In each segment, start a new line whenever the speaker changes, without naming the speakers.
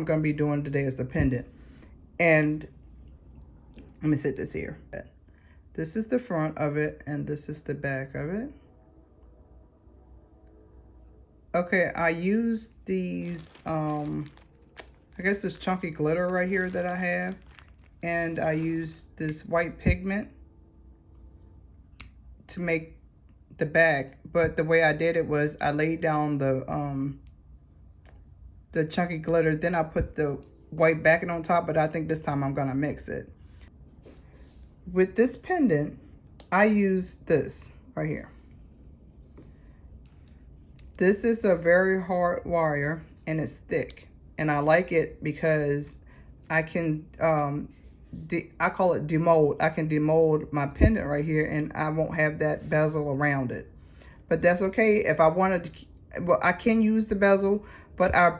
I'm going to be doing today is the pendant. And let me set this here. This is the front of it, and this is the back of it. Okay, I used these, I guess this chunky glitter right here that I have. And I used this white pigment to make the back. But the way I did it was I laid down the chunky glitter, then I put the white backing on top, but I think this time I'm gonna mix it. With this pendant, I use this right here. This is a very hard wire and it's thick. And I like it because I can, I call it demold. I can demold my pendant right here and I won't have that bezel around it. But that's okay. If I wanted to, well, I can use the bezel, but I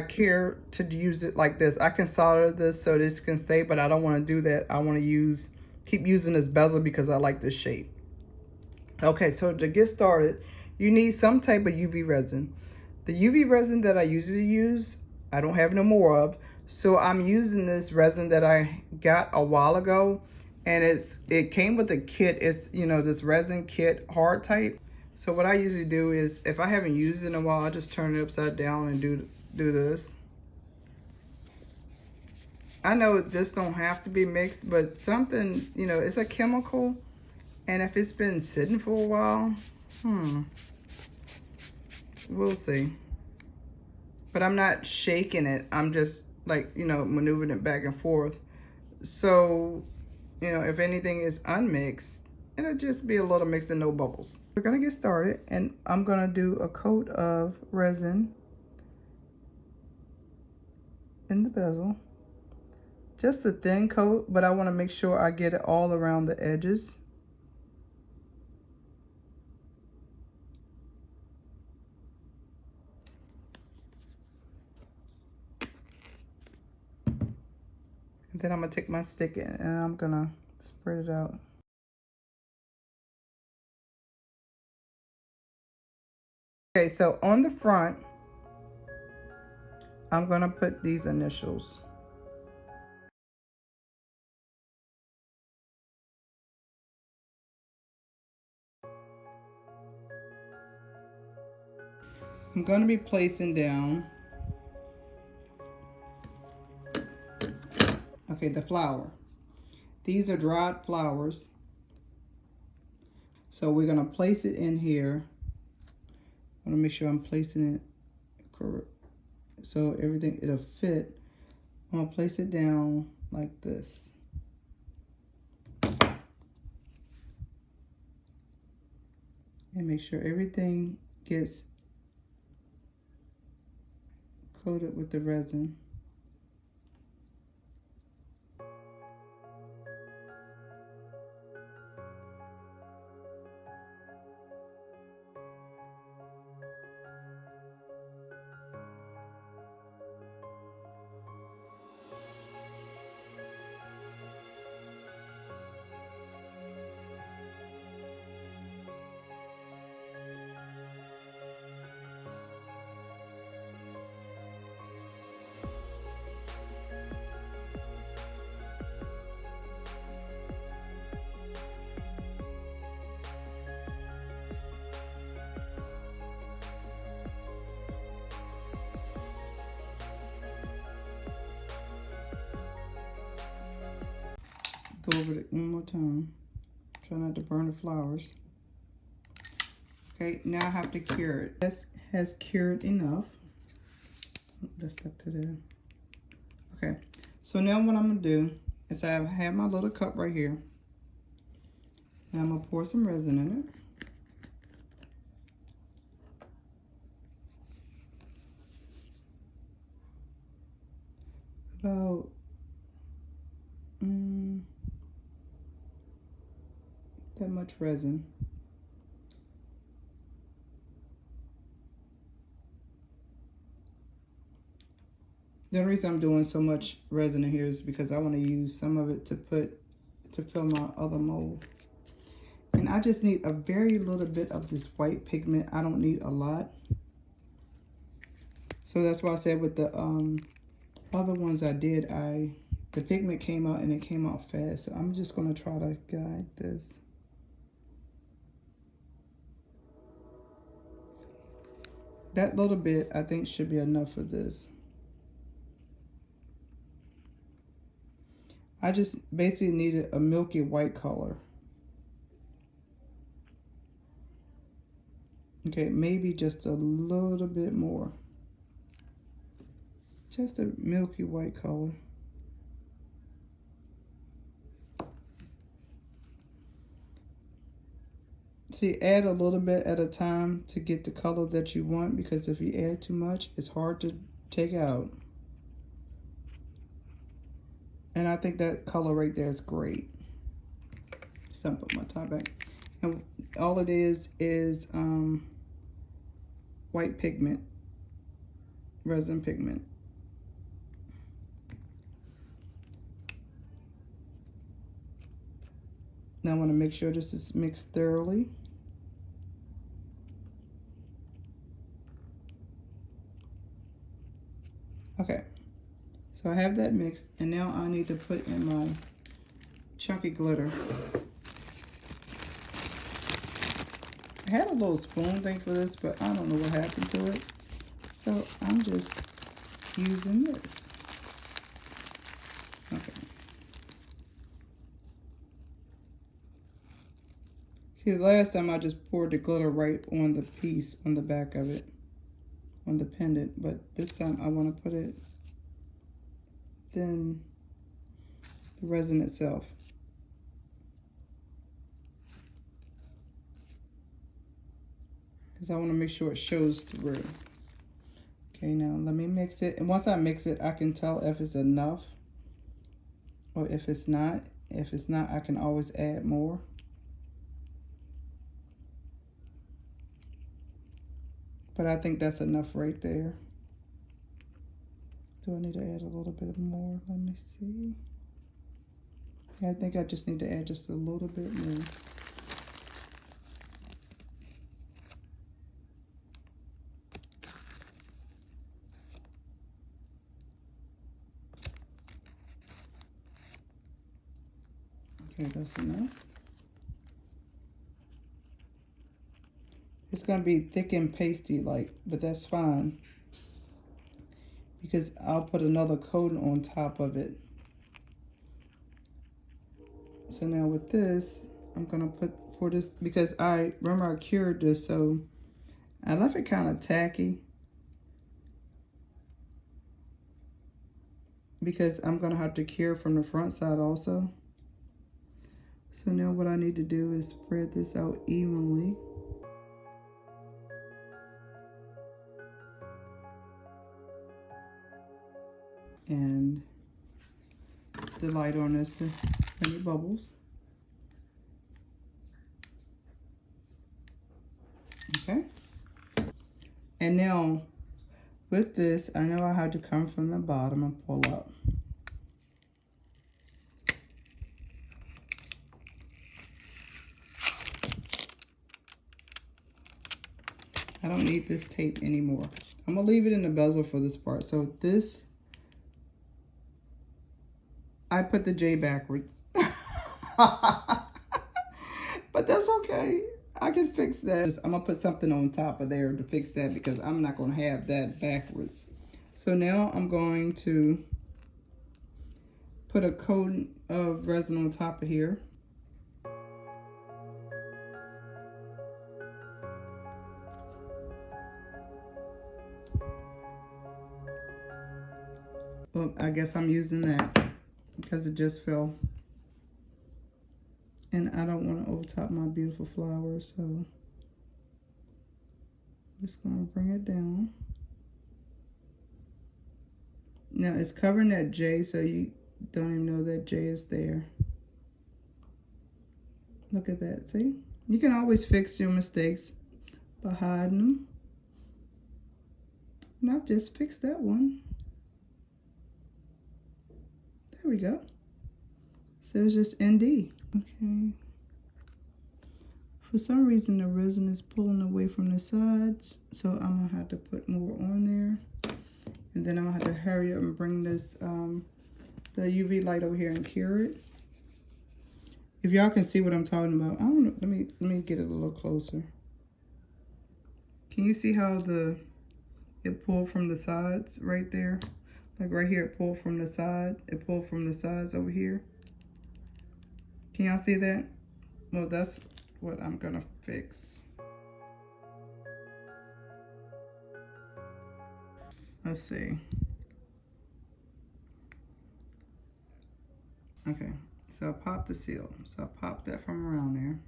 care to use it like this. I can solder this so this can stay, but I don't want to do that. I want to keep using this bezel because I like this shape. Okay, so to get started, you need some type of UV resin. The UV resin that I usually use, I don't have no more of. So I'm using this resin that I got a while ago, and it came with a kit. It's, you know, this resin kit, hard type. So what I usually do is, if I haven't used it in a while, I just turn it upside down and do this. I know this don't have to be mixed, but something, you know, it's a chemical, and if it's been sitting for a while, we'll see. But I'm not shaking it. I'm just like, you know, maneuvering it back and forth. So, you know, if anything is unmixed, it'll just be a little mixed and no bubbles. We're gonna get started, and I'm gonna do a coat of resin in the bezel. Just a thin coat, but I wanna make sure I get it all around the edges. And then I'm gonna take my stick and I'm gonna spread it out. Okay, so on the front, I'm gonna put these initials. I'm gonna be placing down, okay, the flower. These are dried flowers. So we're gonna place it in here. I wanna make sure I'm placing it correct. So everything, it'll fit. I'm gonna place it down like this. And make sure everything gets coated with the resin. Go over it one more time. Try not to burn the flowers. Okay, now I have to cure it. This has cured enough. That's stuck to there. Okay, so now what I'm gonna do is I have my little cup right here. And I'm gonna pour some resin in it. About that much resin. The reason I'm doing so much resin in here is because I want to use some of it to fill my other mold. And I just need a very little bit of this white pigment. I don't need a lot. So that's why I said with the other ones I did, the pigment came out and it came out fast. So I'm just going to try to guide this. That little bit I think should be enough for this. I just basically needed a milky white color. Okay, maybe just a little bit more. Just a milky white color. See, add a little bit at a time to get the color that you want, because if you add too much, it's hard to take out. And I think that color right there is great. Just gonna put my tie back. And all it is white pigment, resin pigment. Now I want to make sure this is mixed thoroughly. Okay, so I have that mixed, and now I need to put in my chunky glitter. I had a little spoon thing for this, but I don't know what happened to it. So I'm just using this. Okay. See, the last time I just poured the glitter right on the piece, on the back of it, on the pendant, but this time I want to put it within the resin itself. Because I want to make sure it shows through. Okay, now let me mix it. And once I mix it, I can tell if it's enough or if it's not. If it's not, I can always add more. But I think that's enough right there. Do I need to add a little bit more? Let me see. Yeah, I think I just need to add just a little bit more. Okay, that's enough. It's going to be thick and pasty like, but that's fine, because I'll put another coating on top of it. So now with this, I'm going to pour this, because I remember I cured this, so I left it kind of tacky, because I'm going to have to cure from the front side also. So now what I need to do is spread this out evenly. And the light on this to any bubbles. Okay. And now with this, I know I have to come from the bottom and pull up. I don't need this tape anymore. I'm gonna leave it in the bezel for this part. So this, I put the J backwards. But that's okay. I can fix that. I'm gonna put something on top of there to fix that, because I'm not gonna have that backwards. So now I'm going to put a coating of resin on top of here. Well, I guess I'm using that because it just fell. And I don't want to overtop my beautiful flowers, so I'm just going to bring it down. Now it's covering that J, so you don't even know that J is there. Look at that, see? You can always fix your mistakes by hiding them. And I've just fixed that one. There we go. So it's just ND. Okay. For some reason the resin is pulling away from the sides, so I'm gonna have to put more on there. And then I'm gonna have to hurry up and bring this, the UV light over here and cure it. If y'all can see what I'm talking about, I don't know, let me get it a little closer. Can you see how it pulled from the sides right there? Like right here, it pulled from the side. It pulled from the sides over here. Can y'all see that? Well, that's what I'm gonna fix. Let's see. Okay, so I popped the seal. So I popped that from around there.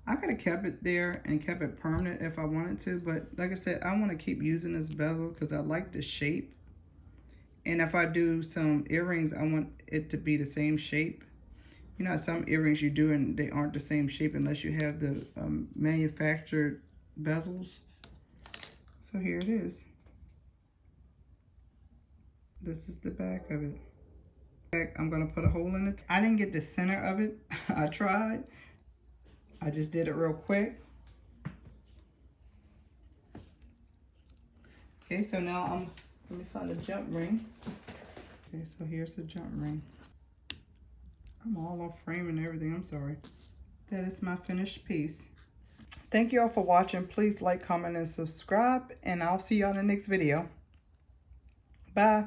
I could have kept it there and kept it permanent if I wanted to, but like I said, I want to keep using this bezel because I like the shape. And if I do some earrings, I want it to be the same shape. You know, some earrings you do and they aren't the same shape unless you have the manufactured bezels. So here it is. This is the back of it. I'm gonna put a hole in it. I didn't get the center of it. I tried. I just did it real quick. Okay, so now let me find a jump ring. Okay, so here's the jump ring. I'm all off frame and everything, I'm sorry. That is my finished piece. Thank you all for watching. Please like, comment, and subscribe, and I'll see you on the next video. Bye.